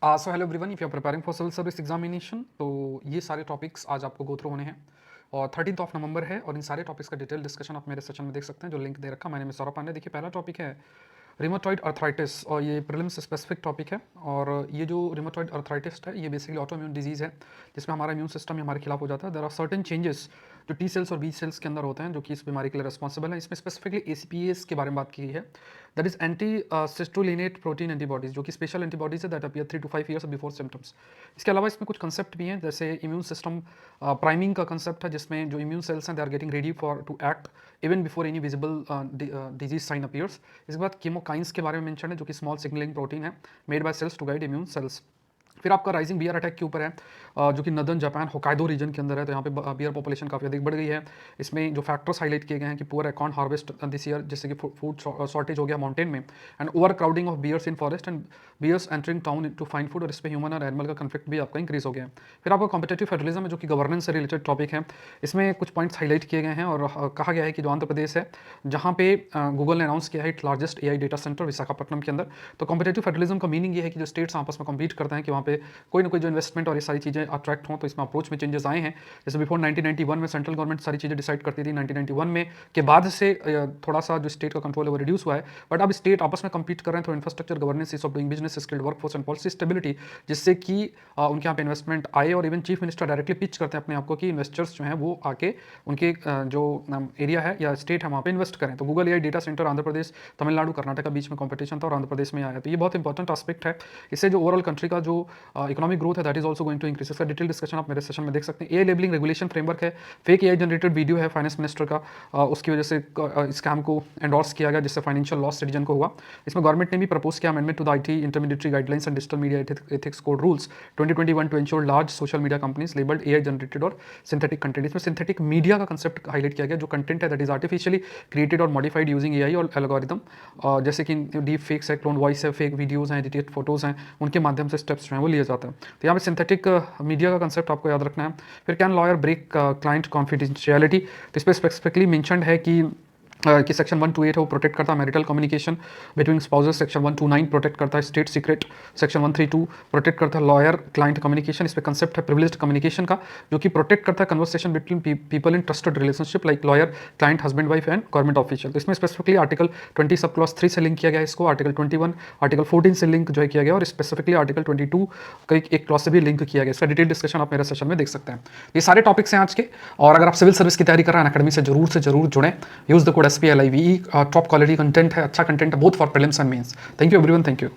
So hello everyone, if you are preparing for civil service examination तो ये सारे topics आज आपको गो थ्रू होने हैं। और 13 नवंबर है और इन सारे टॉपिक्स का डिटेल डिस्कशन आप मेरे सेशन में देख सकते हैं, जो लिंक दे रखा है। मैंने सौरभ पांडे। देखिए, पहला टॉपिक है रिमोटॉइड अर्थराइटिस और ये प्रीलिम्स स्पेसिफिक टॉपिक है। और ये जो रिमोटॉइड अर्थराइटिस है ये बेसिकली ऑटो इम्यून डिजीज़ है, जिसमें हमारा इम्यून सिस्टम हमारे खिलाफ हो जाता है। देयर आर सर्टेन चेंजेस जो टी सेल्स और बी सेल्स के अंदर होते हैं, जो कि इस बीमारी के लिए रिस्पॉन्सिबल है। इसमें स्पेसिफिकली ACPAs के बारे में बात की है, that is anti citrullinated protein antibodies, जो कि स्पेशल एंटीबॉडीज है that appear 3 to 5 years before symptoms. इसके अलावा इसमें कुछ कंसेप्ट भी हैं, जैसे इम्यून सिस्टम प्राइमिंग का कंसेप्ट है, जिसमें जो इम्यून सेल्स हैं they are getting ready for to act even before any visible disease sign appears. इसके बाद कीमोकाइंस के बारे में मेंशन है, जो कि स्मॉल सिग्नलिंग प्रोटीन है made by cells to guide immune cells. फिर आपका राइजिंग बियर अटैक के ऊपर है, जो कि नदर्न जापान होकाइडो रीजन के अंदर है। तो यहाँ पे बियर पॉपुलेशन काफ़ी अधिक बढ़ गई है। इसमें जो फैक्टर्स हाईलाइट किए गए हैं कि poor acorn harvest this year, जैसे कि फूड शॉर्टेज हो गया माउंटेन में, and overcrowding of bears in forest and bears entering town to find food, और इस पर ह्यूमन और एनिमल का कन्फ्लिक्ट भी आपका इंक्रीज हो गया है। फिर आपका कॉम्पिटेटिव फेडरलिज्म है, जो कि गवर्नेंस से रिलेटेड टॉपिक है। इसमें कुछ पॉइंट्स हाईलाइट किए गए हैं और कहा गया है कि जो आंध्र प्रदेश है, जहाँ पे गूगल ने अनाउंस किया है it largest AI data centre Visakhapatnam के अंदर। तो कॉम्पिटेटिव फेडरलिज्म का मीनिंग ये है कि जो स्टेट्स आपस में कम्पीट करते हैं कि वहाँ पे कोई ना कोई जो इन्वेस्टमेंट और ये सारी चीज़ें अट्रैक्ट हों, तो इसमें अप्रोच में चेंजेस आए हैं। जैसे बिफोर 1991 में सेंट्रल गवर्नमेंट सारी चीज़ें डिसाइड करती थी, 1991 में के बाद से थोड़ा सा जो स्टेट का कंट्रोल है वो रिड्यूस हुआ है। बट अब स्टेट आपस में कम्पीट कर रहे हैं, तो infrastructure, governance, ease of doing business, skilled workforce and policy stability, जिससे कि उनके यहाँ पे इन्वेस्टमेंट आए। और even chief minister directly pitch करते हैं अपने आप को कि इन्वेस्टर्स जो हैं वो आके उनके जो एरिया है या स्टेट है वहाँ पे इन्वेस्ट करें। तो Google AI data centre Andhra Pradesh, Tamil Nadu, Karnataka बीच में कॉम्पिटिशन था और आंध्र प्रदेश में आया। तो ये बहुत इंपॉर्टेंट एस्पेक्ट है। इससे जो ओवरऑल कंट्री का जो इकोनॉमिक ग्रोथ है that is also going to increase. इसका डिटेल डिस्कशन आप मेरे सेशन में देख सकते हैं। AI लेबलिंग रेगुलेशन फ्रेमवर्क है, फेक AI जनरेटेड वीडियो है फाइनेंस मिनिस्टर का, उसकी वजह से स्कैम को एंडोर्स किया गया, जिससे फाइनेंशियल लॉस सिटीजन को हुआ। इसमें गवर्नमेंट ने भी प्रपोज किया amendment to the IT intermediary guidelines and digital media ethics code rules 2021 to ensure large social media companies labelled AI generated और सिंथेटिक कंटेंट। इसमें सिंथेटिक मीडिया का कंसेप्ट हाईलाइट किया गया, जो कंटेंट है दैट इज आर्टिफिशियली क्रिएटेड और modified using AI और algorithm, जैसे कि डीप फेक्स है, क्लोन वॉइस है, फेक वीडियोज हैं, एडिटेड फोटोज हैं, उनके माध्यम से स्टेप्स जो हैं वो लिए जाते हैं। तो यहाँ पे सिंथेटिक मीडिया का कंसेप्ट आपको याद रखना है। फिर can lawyer break client confidentiality, तो इस पर स्पेसिफिकली मेंशन्ड है कि सेक्शन 128 है वो प्रोटेक्ट करता है marital communication between spouses, section 129 protect करता है स्टेट सीक्रेट, सेक्शन 132 प्रोटेक्ट करता है लॉयर क्लाइंट कम्युनिकेशन। इस पे कंसेप्ट है प्रिविलेज्ड कम्युनिकेशन का, जो कि प्रोटेक्ट करता है conversation between people in trusted relationship like lawyer client, husband wife and government official. तो इसमें स्पेसिफिकली आर्टिकल 20 सब क्लॉज 3 से लिंक किया गया है इसको, आर्टिकल 21 आर्टिकल 14 से लिंक जो है किया गया, और स्पेसिफिकली आर्टिकल 22 का एक क्लॉज से भी लिंक किया गया। इसका डिटेल डिस्कशन आप मेरे सेशन में देख सकते हैं। ये सारे टॉपिक्स हैं आज के। और अगर आप सिविल सर्विस की तैयारी कर रहे हैं अकेडमी से जरूर जुड़ें। Use the code SPLIVE, top quality content है, अच्छा कंटेंट है both for prelims and mains. Thank you everyone, thank you.